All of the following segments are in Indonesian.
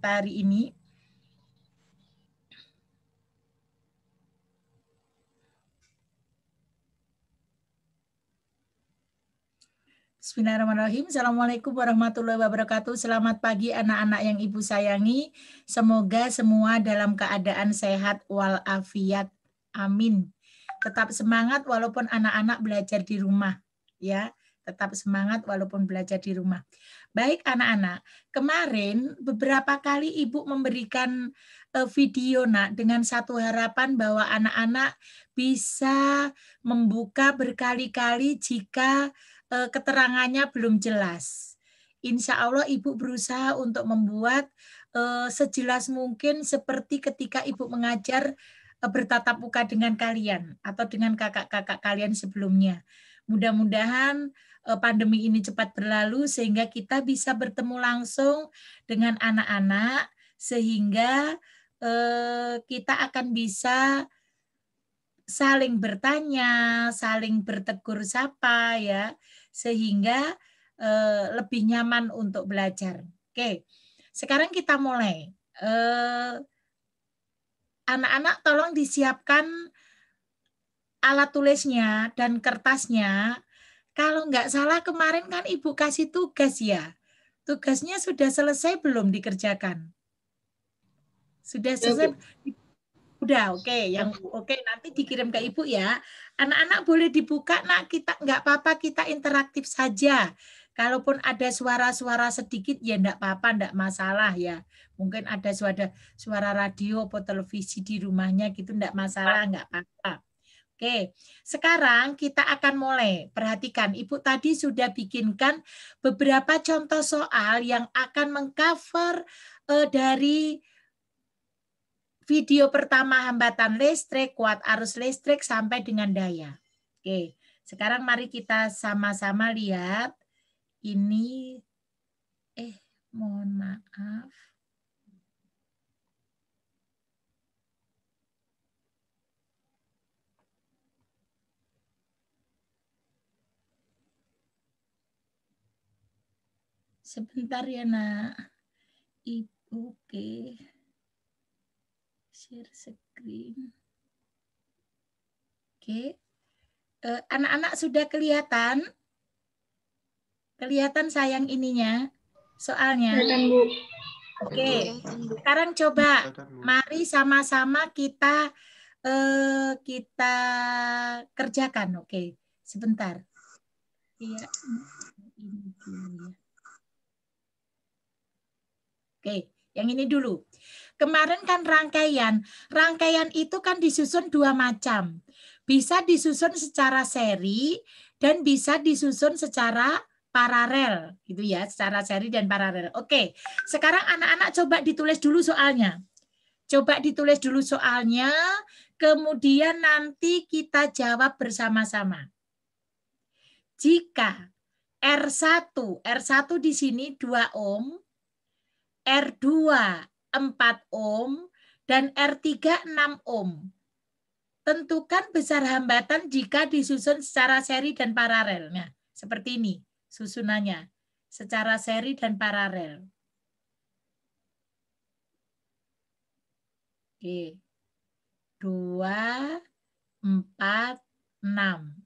kita hari ini. Bismillahirrahmanirrahim. Assalamualaikum warahmatullahi wabarakatuh. Selamat pagi anak-anak yang Ibu sayangi. Semoga semua dalam keadaan sehat walafiat. Amin. Tetap semangat walaupun anak-anak belajar di rumah. Ya, tetap semangat walaupun belajar di rumah. Baik anak-anak, kemarin beberapa kali Ibu memberikan video nak dengan satu harapan bahwa anak-anak bisa membuka berkali-kali jika keterangannya belum jelas. Insya Allah Ibu berusaha untuk membuat sejelas mungkin seperti ketika Ibu mengajar bertatap muka dengan kalian atau dengan kakak-kakak kalian sebelumnya. Mudah-mudahan pandemi ini cepat berlalu sehingga kita bisa bertemu langsung dengan anak-anak sehingga kita akan bisa saling bertanya, saling bertegur sapa ya, sehingga lebih nyaman untuk belajar. Oke, sekarang kita mulai. Anak-anak tolong disiapkan alat tulisnya dan kertasnya. Kalau nggak salah kemarin kan Ibu kasih tugas ya. Tugasnya sudah selesai belum dikerjakan? Sudah selesai? Udah, oke. Yang oke nanti dikirim ke Ibu ya. Anak-anak boleh dibuka, nak, kita nggak apa-apa, kita interaktif saja. Kalaupun ada suara-suara sedikit ya enggak apa-apa, enggak masalah ya. Mungkin ada suara radio atau televisi di rumahnya gitu enggak masalah, enggak apa-apa. Oke, sekarang kita akan mulai. Perhatikan, Ibu tadi sudah bikinkan beberapa contoh soal yang akan mengcover dari video pertama hambatan listrik, kuat arus listrik, sampai dengan daya. Oke, sekarang mari kita sama-sama lihat. Ini, mohon maaf. Sebentar ya, nak. Ibu, oke. Share screen. Oke. Anak-anak sudah kelihatan? Kelihatan sayang ininya? Soalnya. Oke. Sekarang coba mari sama-sama kita kerjakan. Oke. Sebentar. Iya, ini dulu ya. Oke, yang ini dulu. Kemarin kan rangkaian itu kan disusun dua macam. Bisa disusun secara seri dan bisa disusun secara paralel, gitu ya, secara seri dan paralel. Oke, sekarang anak-anak coba ditulis dulu soalnya. Coba ditulis dulu soalnya, kemudian nanti kita jawab bersama-sama. Jika R1 di sini 2 ohm, R2 4 ohm, dan R3 6 ohm. Tentukan besar hambatan jika disusun secara seri dan paralel. Nah, seperti ini susunannya, secara seri dan paralel. Oke. 2, 4, 6.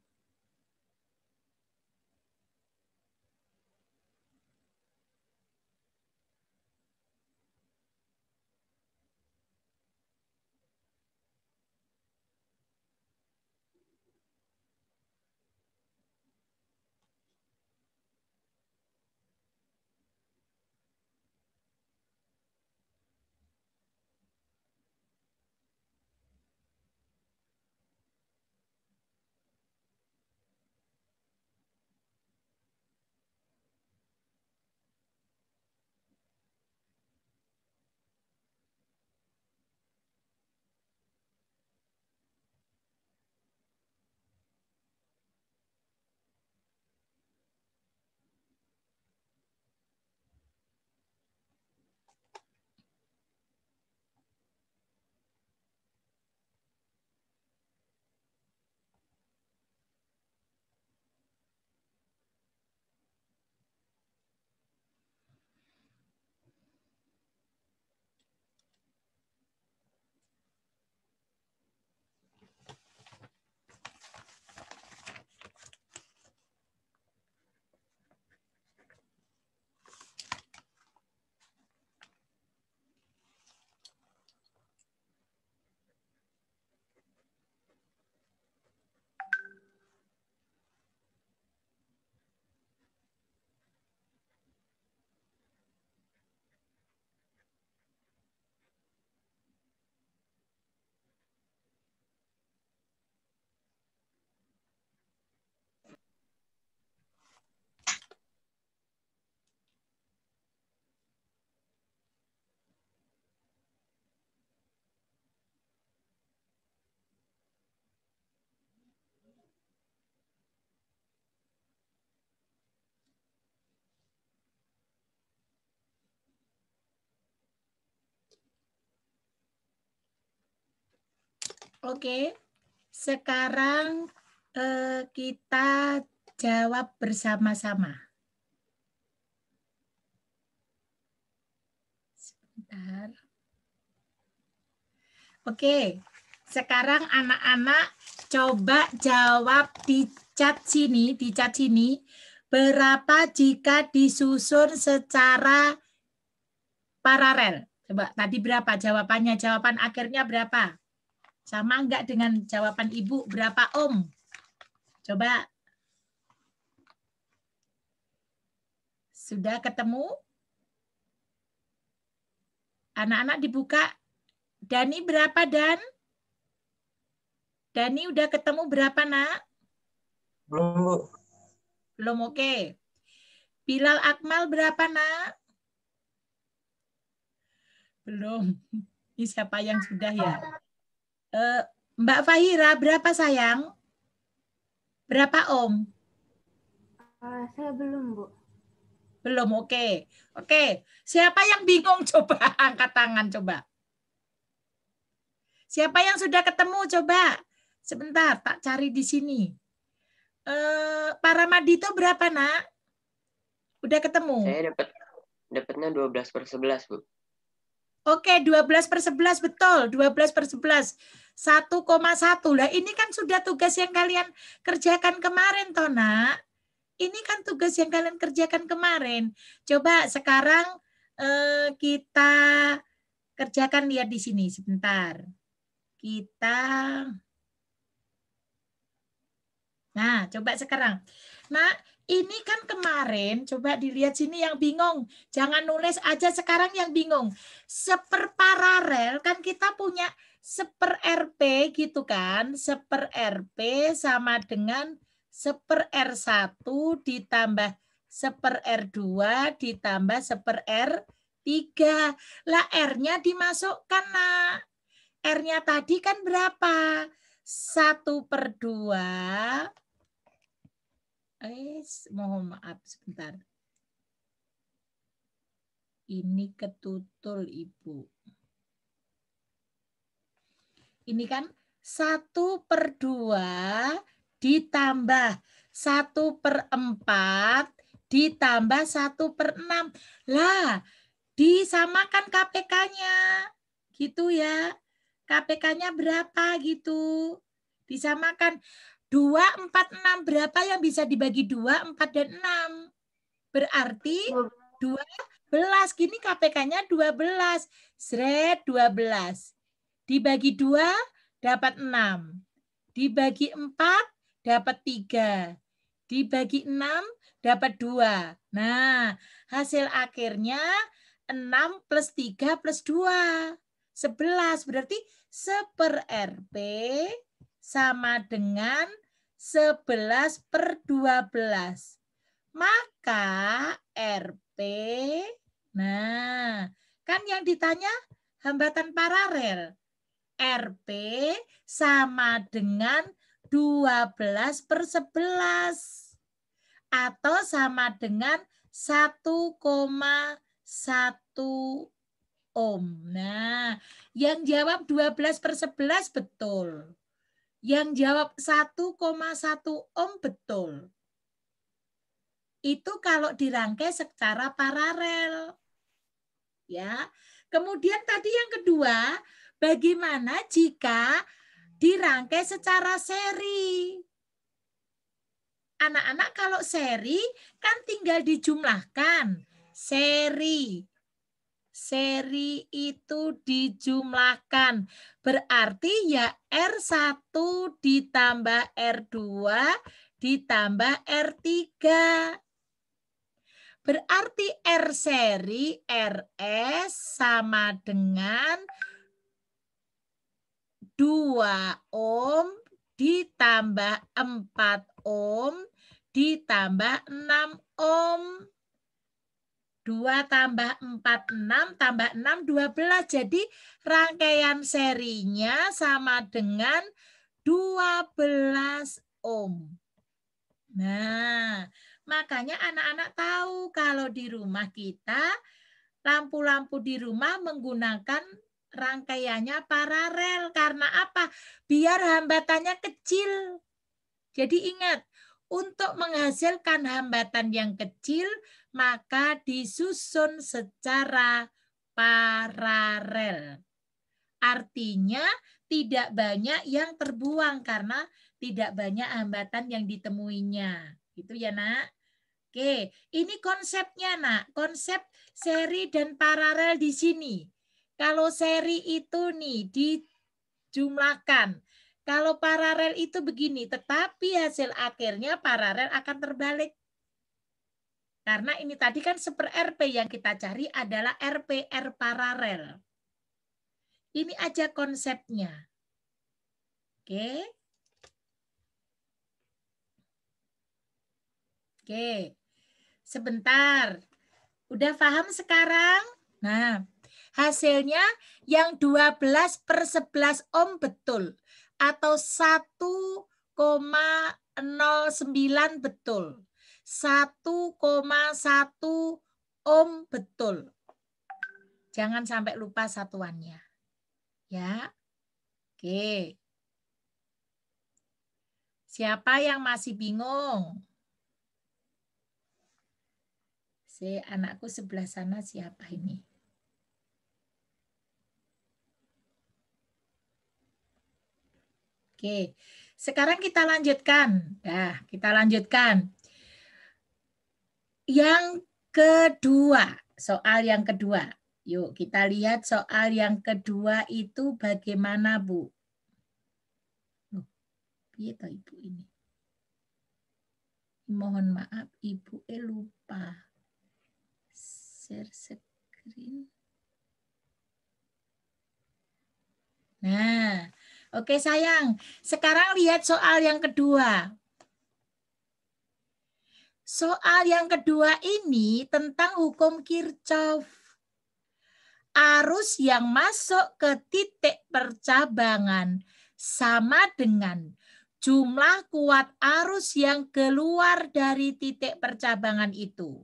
Oke, sekarang kita jawab bersama-sama. Sebentar. Oke, sekarang anak-anak coba jawab di chat sini, berapa jika disusun secara paralel? Coba tadi berapa jawabannya? Jawaban akhirnya berapa? Sama enggak dengan jawaban Ibu? Berapa Om? Coba. Sudah ketemu? Anak-anak dibuka. Dani berapa, Dan? Dani udah ketemu berapa, Nak? Belum, Bu. Belum, oke. Bilal Akmal berapa, Nak? Belum. Ini siapa yang sudah ya? Mbak Fahira berapa, sayang? Berapa, Om? Saya belum, Bu. Belum, oke. Oke, siapa yang bingung? Coba angkat tangan, coba. Siapa yang sudah ketemu? Coba. Sebentar, tak cari di sini. Para Madito berapa, Nak? Udah ketemu? Saya dapatnya 12/11, Bu. Oke, 12/11, betul. 12/11. 1,1. Lah, ini kan sudah tugas yang kalian kerjakan kemarin, toh, Nak. Ini kan tugas yang kalian kerjakan kemarin. Coba sekarang kita kerjakan, lihat di sini sebentar. Nah, coba sekarang. Nah, ini kan kemarin, coba dilihat sini yang bingung. Jangan nulis aja sekarang yang bingung. Seperparalel kan kita punya seper RP gitu kan. Seper RP sama dengan seper R1 ditambah seper R2 ditambah seper R3. Lah R-nya dimasukkan, Nak. R-nya tadi kan berapa? 1/2. Mohon maaf sebentar. Ini ketutul, Ibu. Ini kan 1/2 ditambah 1/4 ditambah 1/6. Lah, disamakan KPK-nya. Gitu ya. KPK-nya berapa gitu. Disamakan. 2, 4, 6. Berapa yang bisa dibagi 2, 4, dan 6? Berarti 12. Gini KPK-nya 12. Sret 12. Dibagi 2 dapat 6. Dibagi 4 dapat 3. Dibagi 6 dapat 2. Nah, hasil akhirnya 6 plus 3 plus 2. 11. Berarti seper RP sama dengan 11/12. Maka RP, nah, kan yang ditanya hambatan paralel. RP sama dengan 12/11 atau sama dengan 1,1 ohm. Nah, yang jawab 12/11 betul. Yang jawab 1,1 ohm betul. Itu kalau dirangkai secara paralel. Ya. Kemudian tadi yang kedua, bagaimana jika dirangkai secara seri? Anak-anak kalau seri kan tinggal dijumlahkan. Seri itu dijumlahkan. Berarti ya R1 ditambah R2 ditambah R3. Berarti R seri RS sama dengan 2 ohm ditambah 4 ohm ditambah 6 ohm. 2 tambah 4, 6, tambah 6, 12. Jadi rangkaian serinya sama dengan 12 ohm. Nah, makanya anak-anak tahu kalau di rumah kita, lampu-lampu di rumah menggunakan rangkaiannya paralel. Karena apa? Biar hambatannya kecil. Jadi ingat, untuk menghasilkan hambatan yang kecil, maka disusun secara paralel. Artinya tidak banyak yang terbuang karena tidak banyak hambatan yang ditemuinya. Gitu ya, Nak. Oke, ini konsepnya, Nak. Konsep seri dan paralel di sini. Kalau seri itu nih dijumlahkan. Kalau paralel itu begini, tetapi hasil akhirnya paralel akan terbalik. Karena ini tadi kan super RP yang kita cari adalah RPR paralel. Ini aja konsepnya. Oke. Oke. Sebentar. Udah paham sekarang? Nah, hasilnya yang 12/11 ohm betul. Atau 1,09 betul. 1,1 ohm betul. Jangan sampai lupa satuannya. Ya. Oke. Siapa yang masih bingung? Si anakku sebelah sana siapa ini? Oke, sekarang kita lanjutkan. Nah, kita lanjutkan. Yang kedua, soal yang kedua. Yuk kita lihat soal yang kedua itu bagaimana, Bu? Loh, piye toh Ibu ini? Mohon maaf, Ibu lupa. Share screen. Nah, oke sayang. Sekarang lihat soal yang kedua. Soal yang kedua ini tentang hukum Kirchhoff. Arus yang masuk ke titik percabangan sama dengan jumlah kuat arus yang keluar dari titik percabangan itu.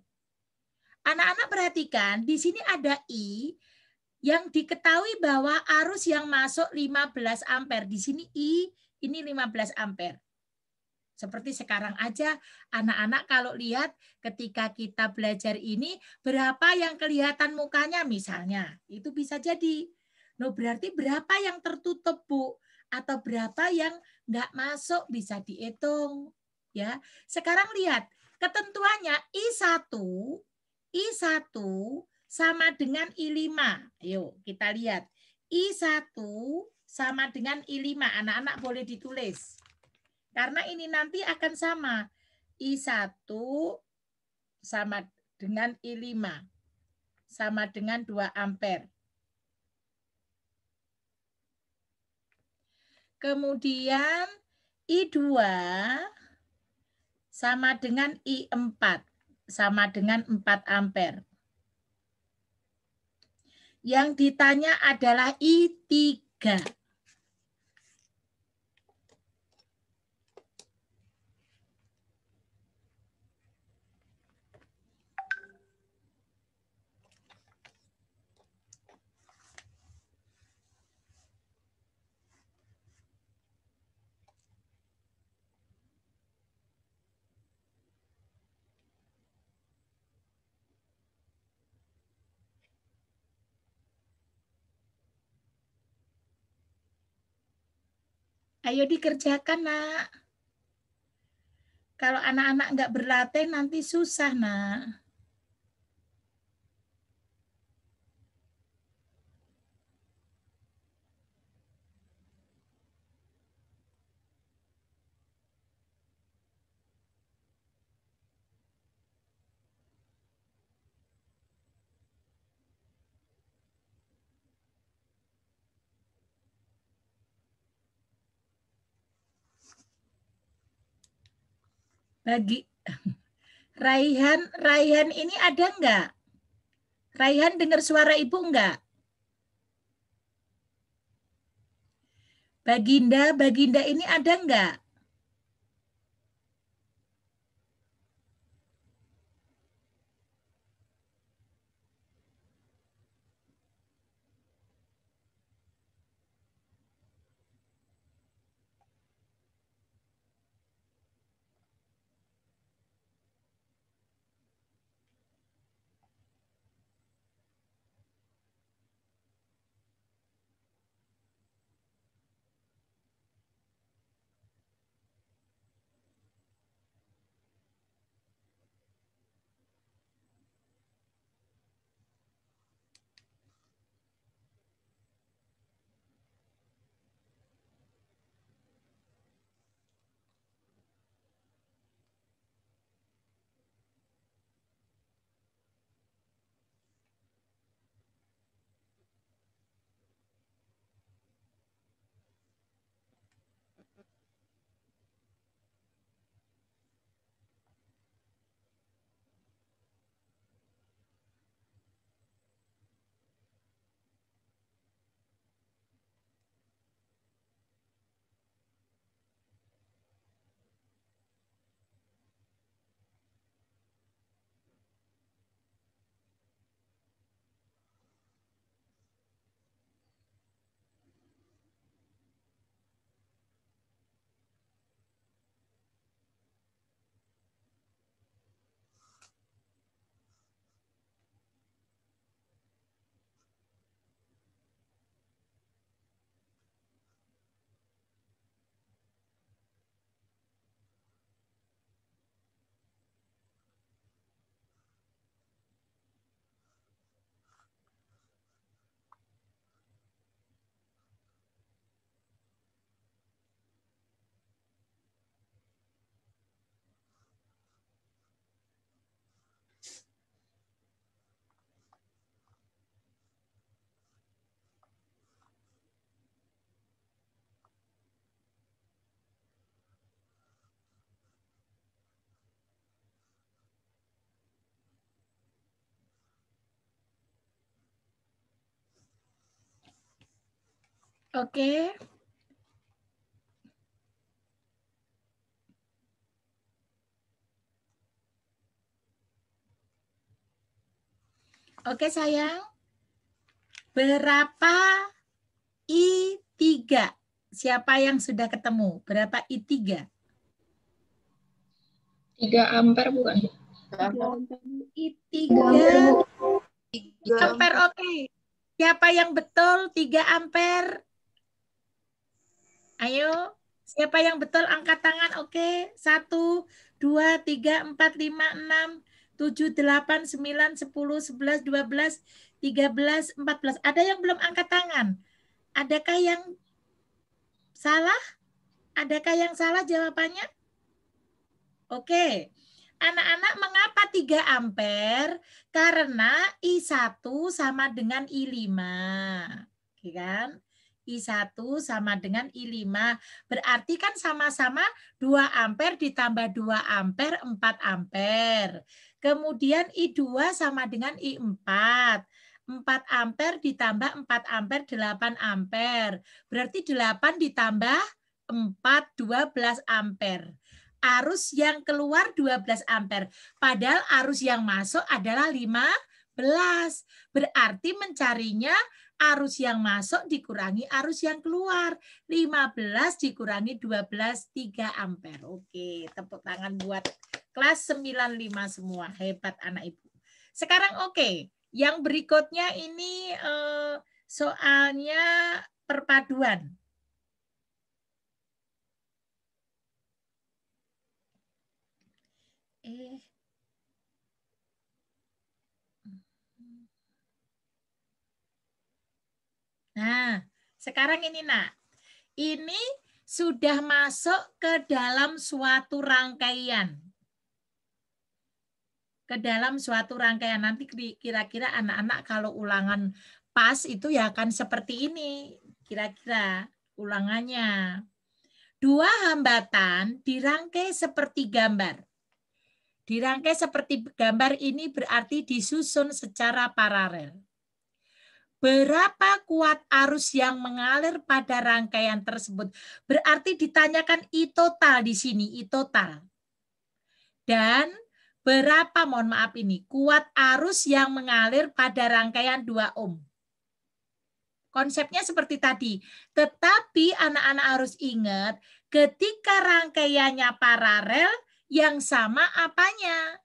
Anak-anak perhatikan, di sini ada I yang diketahui bahwa arus yang masuk 15 ampere. Di sini I, ini 15 ampere. Seperti sekarang aja, anak-anak kalau lihat ketika kita belajar ini, berapa yang kelihatan mukanya misalnya. Itu bisa jadi. No, berarti berapa yang tertutup, Bu? Atau berapa yang nggak masuk bisa dihitung. Ya. Sekarang lihat, ketentuannya I1 sama dengan I5. Ayo kita lihat. I1 sama dengan I5. Anak-anak boleh ditulis. Karena ini nanti akan sama. I1 sama dengan I5. Sama dengan 2 ampere. Kemudian I2 sama dengan I4. Sama dengan 4 ampere. Yang ditanya adalah I3. Ayo dikerjakan, Nak. Kalau anak-anak nggak berlatih nanti susah, Nak. Bagi Raihan ini ada enggak? Raihan dengar suara Ibu enggak? Baginda ini ada enggak? Oke. Oke sayang. Berapa I3? Siapa yang sudah ketemu? Berapa I3? 3 ampere bukan? I3 ampere, oke. Siapa yang betul 3 ampere? Ayo, siapa yang betul angkat tangan? Oke. 1, 2, 3, 4, 5, 6, 7, 8, 9, 10, 11, 12, 13, 14. Ada yang belum angkat tangan? Adakah yang salah? Adakah yang salah jawabannya? Oke. Anak-anak, mengapa 3 ampere? Karena I1 sama dengan I5. Oke kan? I1 sama dengan I5. Berarti kan sama-sama 2 ampere ditambah 2 ampere, 4 ampere. Kemudian I2 sama dengan I4. 4 ampere ditambah 4 ampere, 8 ampere. Berarti 8 ditambah 4, 12 ampere. Arus yang keluar 12 ampere. Padahal arus yang masuk adalah 15. Berarti mencarinya arus yang masuk dikurangi arus yang keluar. 15 dikurangi 12, 3 ampere. Oke, tepuk tangan buat kelas 95 semua. Hebat anak ibu. Sekarang oke. Yang berikutnya ini soalnya perpaduan. Nah, sekarang ini nak. Ini sudah masuk ke dalam suatu rangkaian. Ke dalam suatu rangkaian. Nanti kira-kira anak-anak kalau ulangan pas itu ya akan seperti ini. Kira-kira ulangannya. 2 hambatan dirangkai seperti gambar. Dirangkai seperti gambar ini berarti disusun secara paralel. Berapa kuat arus yang mengalir pada rangkaian tersebut? Berarti ditanyakan I total di sini, I total. Dan berapa, mohon maaf ini, kuat arus yang mengalir pada rangkaian 2 ohm. Konsepnya seperti tadi. Tetapi anak-anak harus ingat, ketika rangkaiannya paralel, yang sama apanya?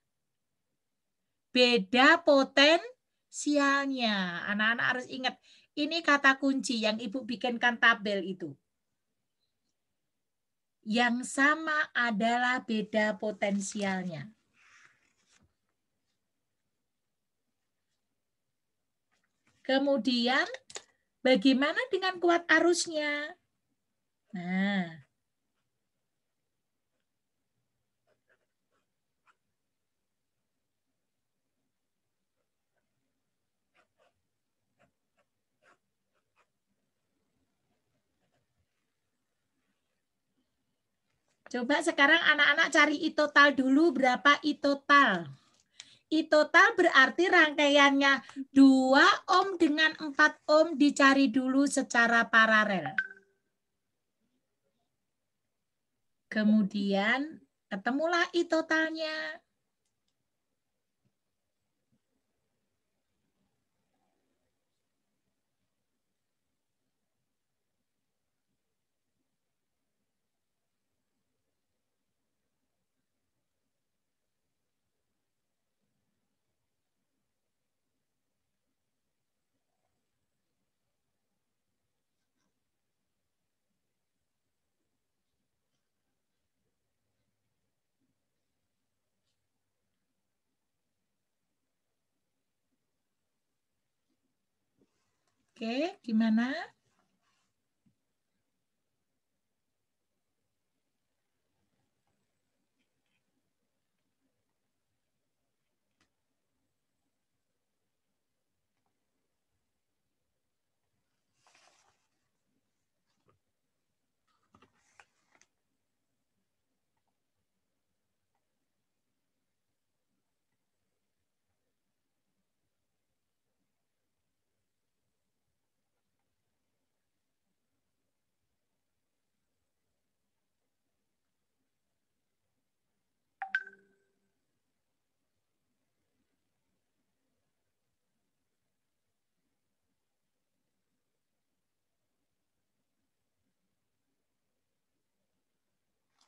Beda potensialnya. Anak-anak harus ingat, ini kata kunci yang Ibu bikinkan tabel itu. Yang sama adalah beda potensialnya. Kemudian, bagaimana dengan kuat arusnya? Nah, coba sekarang anak-anak cari I total dulu. Berapa I total? I total berarti rangkaiannya 2 ohm dengan 4 ohm dicari dulu secara paralel. Kemudian ketemulah I totalnya. Oke, gimana?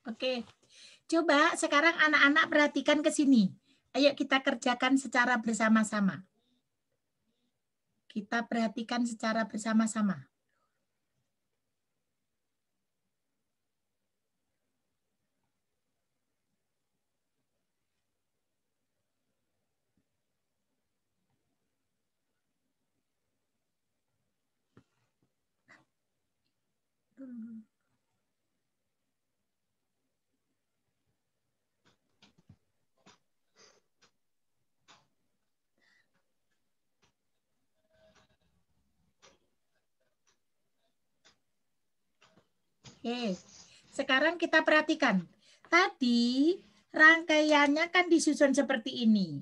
Oke. Coba sekarang anak-anak perhatikan ke sini. Ayo kita kerjakan secara bersama-sama. Kita perhatikan secara bersama-sama. Oke, sekarang kita perhatikan. Tadi rangkaiannya kan disusun seperti ini.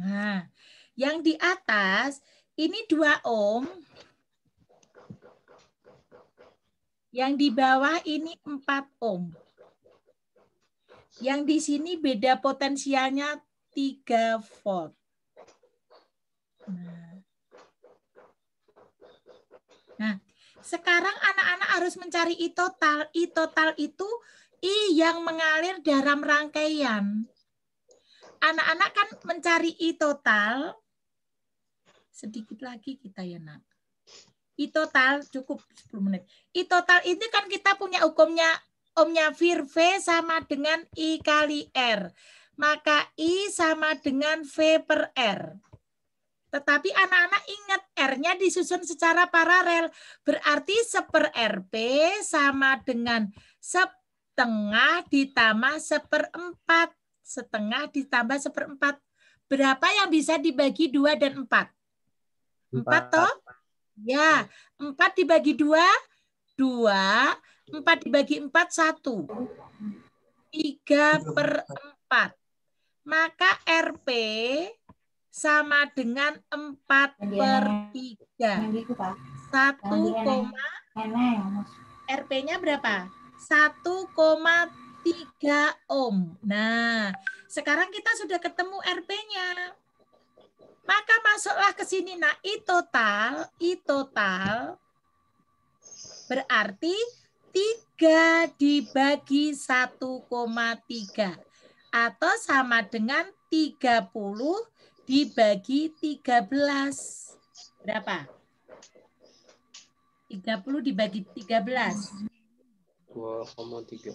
Nah, yang di atas ini 2 ohm. Yang di bawah ini 4 ohm. Yang di sini beda potensialnya 3 volt. Nah, sekarang anak-anak harus mencari I total. I total itu I yang mengalir dalam rangkaian. Anak-anak kan mencari I total. Sedikit lagi kita ya, nak. I total cukup 10 menit. I total ini kan kita punya hukumnya ohmnya V sama dengan I kali R. Maka I sama dengan V per R. Tetapi anak-anak ingat R-nya disusun secara paralel. Berarti 1/RP sama dengan setengah ditambah 1/4. Setengah ditambah 1/4. Berapa yang bisa dibagi 2 dan 4? 4 toh? Ya, 4 dibagi 2, 2. 4 dibagi 4, 1. 3/4. Maka RP sama dengan 4/3. 1, RP-nya berapa? 1,3 ohm. Nah, sekarang kita sudah ketemu RP-nya. Maka masuklah ke sini. Nah, I total berarti 3 dibagi 1,3 atau sama dengan 30 dibagi 13. Berapa? 30 dibagi 13. 2,3.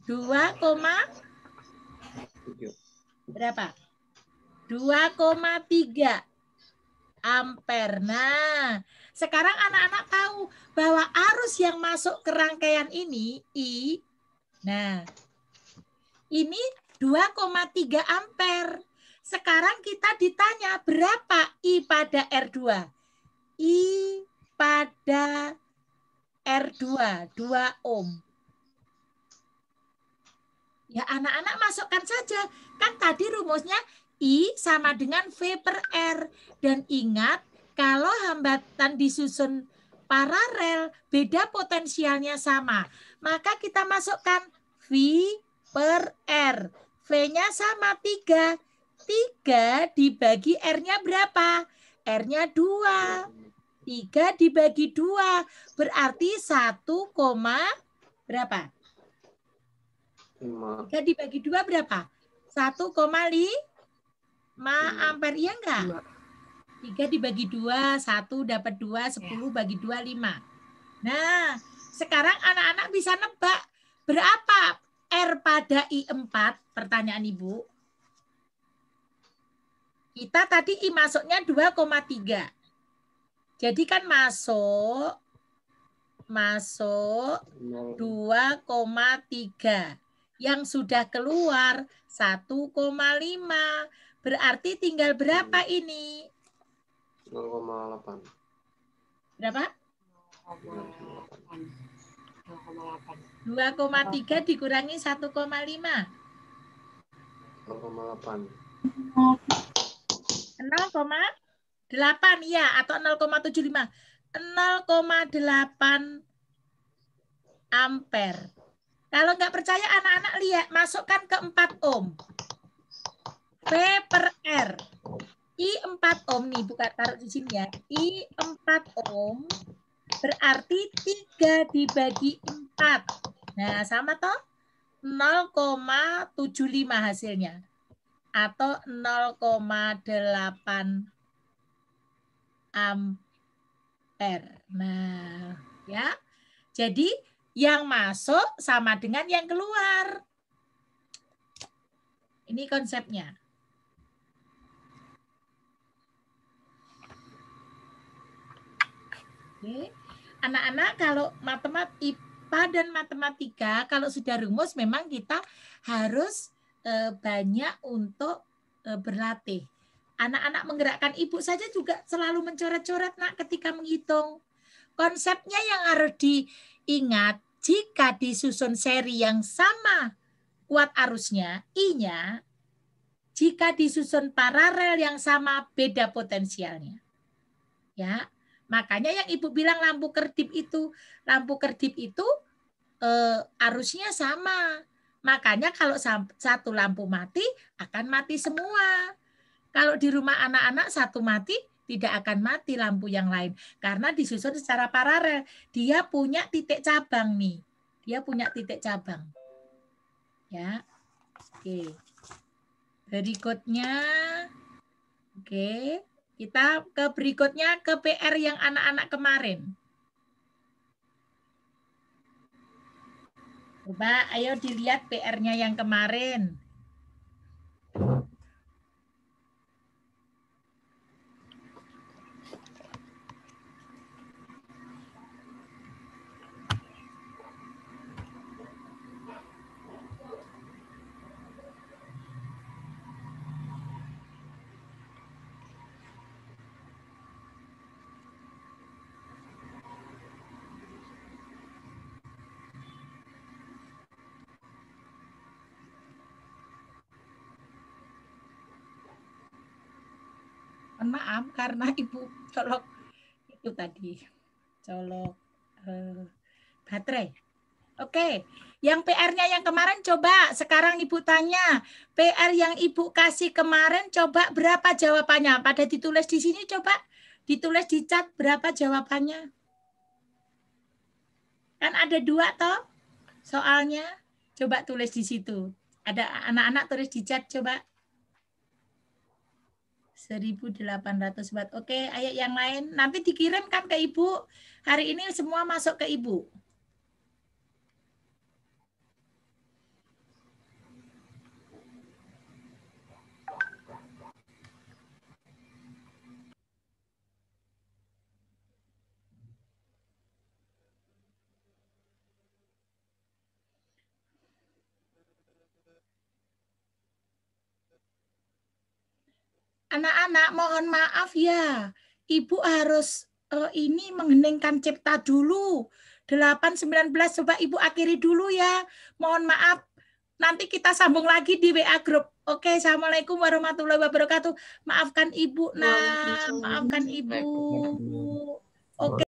2, berapa? 2,3 ampere. Nah, sekarang anak-anak tahu bahwa arus yang masuk ke rangkaian ini, I, nah, ini 2,3 ampere. Sekarang kita ditanya berapa I pada R2? I pada R2, 2 ohm. Ya anak-anak masukkan saja. Kan tadi rumusnya I sama dengan V per R. Dan ingat, kalau hambatan disusun paralel, beda potensialnya sama. Maka kita masukkan V per R. V-nya sama 3. 3 dibagi R-nya berapa? R-nya 2. 3 dibagi 2. Berarti 1, berapa? 3 dibagi 2 berapa? 1,5 ampere, iya enggak? 3 dibagi 2, 1 dapat 2, 10 bagi 2, 5. Nah, sekarang anak-anak bisa nebak berapa R pada I4? Pertanyaan Ibu. Kita tadi I masuknya 2,3. Jadi kan masuk 2,3. Yang sudah keluar 1,5. Berarti tinggal berapa ini? 0,8. Berapa? 2,3 dikurangi 1,5. 0,8. 0,8 ya, atau 0,75. 0,8 ampere. Kalau nggak percaya anak-anak lihat, masukkan ke 4 ohm. P per R. I 4 ohm nih, buka taruh di sini ya. I 4 ohm berarti 3 dibagi 4. Nah, sama toh? 0,75 hasilnya. Atau 0,8 ampere. Nah, ya. Jadi yang masuk sama dengan yang keluar. Ini konsepnya. Oke. Anak-anak kalau IPA dan matematika kalau sudah rumus memang kita harus banyak untuk berlatih. Anak-anak menggerakkan ibu saja juga selalu mencoret-coret nak ketika menghitung. Konsepnya yang harus diingat, jika disusun seri yang sama kuat arusnya, I-nya, jika disusun paralel yang sama beda potensialnya. Ya. Makanya yang Ibu bilang lampu kedip itu arusnya sama. Makanya kalau satu lampu mati, akan mati semua. Kalau di rumah anak-anak satu mati, tidak akan mati lampu yang lain. Karena disusun secara paralel. Dia punya titik cabang nih. Dia punya titik cabang. Ya. Oke. Berikutnya. Oke. Kita ke berikutnya ke PR yang anak-anak kemarin. Coba ayo dilihat PR-nya yang kemarin. Maaf karena Ibu colok itu tadi colok baterai. Oke, yang PR-nya yang kemarin coba sekarang Ibu tanya PR yang Ibu kasih kemarin coba berapa jawabannya? Pada ditulis di sini coba ditulis di chat berapa jawabannya? Kan ada 2 toh soalnya. Coba tulis di situ. Ada anak-anak tulis di chat coba. 1.800 watt. Oke, ayo yang lain. Nanti dikirimkan ke Ibu. Hari ini semua masuk ke Ibu. Anak-anak mohon maaf ya. Ibu harus ini mengheningkan cipta dulu. 8.19 coba Ibu akhiri dulu ya. Mohon maaf. Nanti kita sambung lagi di WA grup. Oke, Assalamualaikum warahmatullahi wabarakatuh. Maafkan Ibu, nah. Maafkan Ibu. Oke.